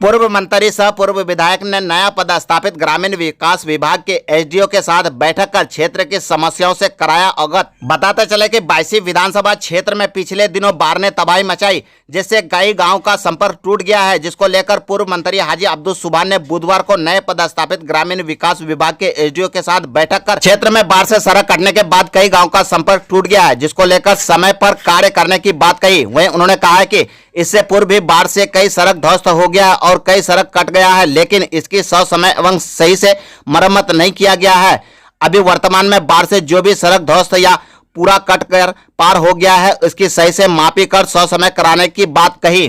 पूर्व मंत्री सह पूर्व विधायक ने नया पदस्थापित ग्रामीण विकास विभाग के एसडीओ के साथ बैठक कर क्षेत्र की समस्याओं से कराया अवगत। बताते चले कि 22 विधानसभा क्षेत्र में पिछले दिनों बाढ़ ने तबाही मचाई, जिससे कई गांव का संपर्क टूट गया है, जिसको लेकर पूर्व मंत्री हाजी अब्दुल सुभान ने बुधवार को नए पदस्थापित ग्रामीण विकास विभाग के एसडीओ के साथ बैठक कर क्षेत्र में बाढ़ से सड़क कटने के बाद कई गाँव का संपर्क टूट गया है, जिसको लेकर समय पर कार्य करने की बात कही। वहीं उन्होंने कहा है कि इससे पूर्व भी बाढ़ से कई सड़क ध्वस्त हो गया और कई सड़क कट गया है, लेकिन इसकी ससमय एवं सही से मरम्मत नहीं किया गया है। अभी वर्तमान में बाढ़ से जो भी सड़क ध्वस्त या पूरा कट कर पार हो गया है, इसकी सही से मापी कर ससमय कराने की बात कही।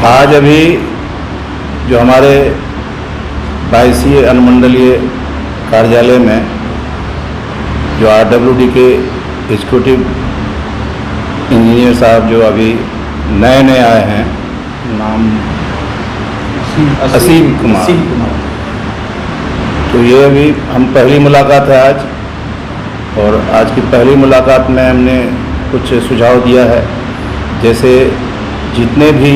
आज अभी जो हमारे 22 अनुमंडलीय कार्यालय में जो RWD के एग्जीक्यूटिव इंजीनियर साहब जो अभी नए आए हैं, नाम असीम कुमार, तो ये अभी हम पहली मुलाकात है आज, और आज की पहली मुलाकात में हमने कुछ सुझाव दिया है। जैसे जितने भी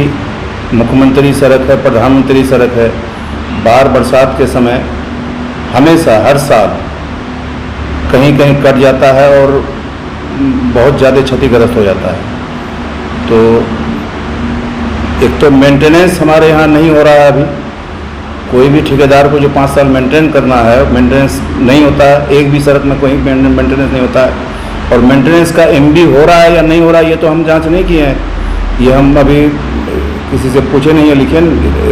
मुख्यमंत्री सड़क है, प्रधानमंत्री सड़क है, बाढ़ बरसात के समय हमेशा हर साल कहीं कहीं कट जाता है और बहुत ज़्यादा क्षतिग्रस्त हो जाता है। तो एक तो मेंटेनेंस हमारे यहाँ नहीं हो रहा है। अभी कोई भी ठेकेदार को जो 5 साल मेंटेन करना है, मेंटेनेंस नहीं होता है। एक भी सड़क में कोई मेंटेनेंस नहीं होता है। और मेंटेनेंस का MB हो रहा है या नहीं हो रहा है, ये तो हम जांच नहीं किए हैं। ये हम अभी किसी से पूछे नहीं है, लिखे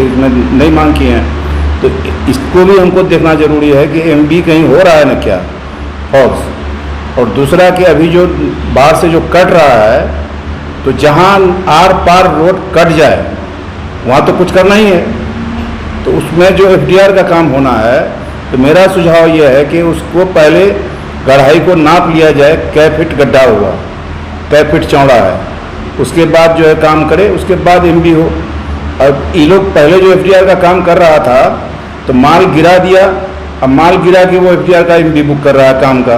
इसमें नहीं मांग किए हैं। तो इसको भी हमको देखना जरूरी है कि MB कहीं हो रहा है ना क्या, फॉल्स। और दूसरा कि अभी जो बाढ़ से जो कट रहा है, तो जहाँ आर पार रोड कट जाए वहाँ तो कुछ करना ही है। तो उसमें जो FDR का काम होना है, तो मेरा सुझाव ये है कि उसको पहले गहराई को नाप लिया जाए, कै फीट गड्ढा हुआ, कै फीट चौड़ा है, उसके बाद जो है काम करे, उसके बाद MB हो। अब ये लोग पहले जो FDR का काम कर रहा था तो माल गिरा दिया, अब माल गिरा के वो FDR का MB बुक कर रहा है काम का।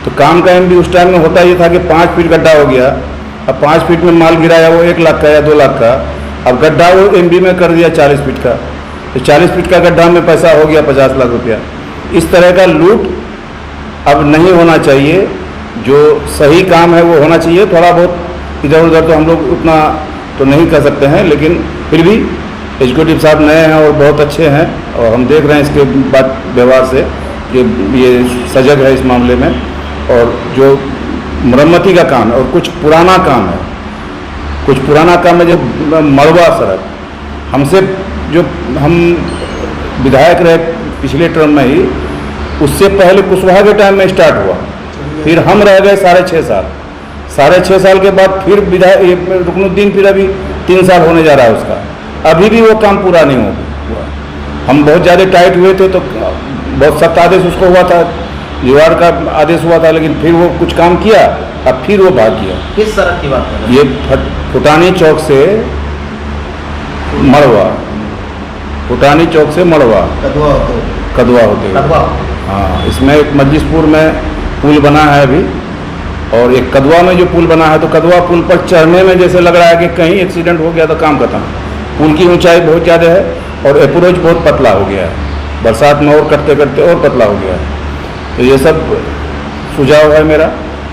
तो काम का MB उस टाइम में होता ये था कि 5 फीट गड्ढा हो गया, अब 5 फीट में माल गिराया वो 1 लाख का या 2 लाख का, अब गड्ढा वो MB में कर दिया 40 फीट का, तो 40 फीट का गड्ढा में पैसा हो गया 50 लाख रुपया। इस तरह का लूट अब नहीं होना चाहिए। जो सही काम है वो होना चाहिए। थोड़ा बहुत इधर उधर तो हम लोग उतना तो नहीं कर सकते हैं, लेकिन फिर भी एग्जीक्यूटिव साहब नए हैं और बहुत अच्छे हैं, और हम देख रहे हैं इसके बात व्यवहार से कि ये सजग है इस मामले में। और जो मरम्मती का काम है और कुछ पुराना काम है, कुछ पुराना काम है, जो मड़वा सड़क हमसे जो हम विधायक रहे पिछले टर्म में ही, उससे पहले कुशवाहा के टाइम में स्टार्ट हुआ, फिर हम रह गए 6.5 साल, 6.5 साल के बाद फिर विधायक रुकनुद्दीन, फिर अभी 3 साल होने जा रहा है उसका, अभी भी वो काम पूरा नहीं हुआ। हम बहुत ज़्यादा टाइट हुए थे, तो बहुत सख्त आदेश उसको हुआ था, दीवार का आदेश हुआ था, लेकिन फिर वो कुछ काम किया, अब फिर वो भाग गया। किस सड़क की बात कर रहे हैं? ये फुटानी चौक से मड़वा, फुटानी चौक से मड़वा, कदवा होते हुए। हाँ, इसमें एक मस्जिदपुर में पुल बना है अभी, और एक कदवा में जो पुल बना है, तो कदवा पुल पर चढ़ने में जैसे लग रहा है कि कहीं एक्सीडेंट हो गया तो काम खत्म। पुल की ऊंचाई बहुत ज़्यादा है और अप्रोच बहुत पतला हो गया है, बरसात में और करते करते और पतला हो गया है। तो ये सब सुझाव है मेरा।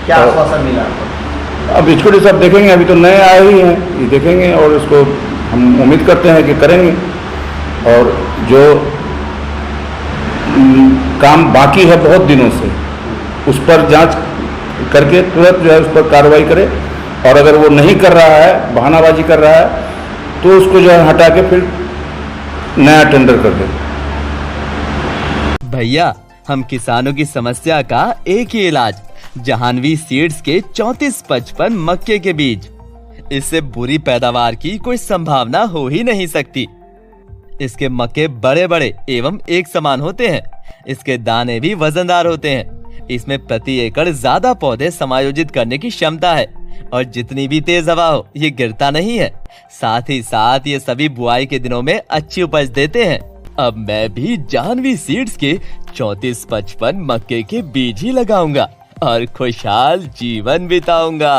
क्या आश्वासन मिला आपको? अब एग्जीक्यूटिव सब देखेंगे, अभी तो नए आए ही हैं, ये देखेंगे और उसको हम उम्मीद करते हैं कि करेंगे। और जो काम बाकी है बहुत दिनों से, उस पर जांच करके तुरंत जो है उस पर कार्रवाई करे, और अगर वो नहीं कर रहा है, बहानाबाजी कर रहा है, तो उसको जो है हटा के फिर नया टेंडर कर दे। भैया, हम किसानों की समस्या का एक ही इलाज, जहानवी सीड्स के 3455 मक्के के बीज। इससे बुरी पैदावार की कोई संभावना हो ही नहीं सकती। इसके मक्के बड़े बड़े एवं एक समान होते हैं। इसके दाने भी वजनदार होते हैं। इसमें प्रति एकड़ ज्यादा पौधे समायोजित करने की क्षमता है, और जितनी भी तेज हवा हो ये गिरता नहीं है। साथ ही साथ ये सभी बुआई के दिनों में अच्छी उपज देते हैं। अब मैं भी जाह्नवी सीड्स के 3455 मक्के के बीज ही लगाऊंगा और खुशहाल जीवन बिताऊंगा।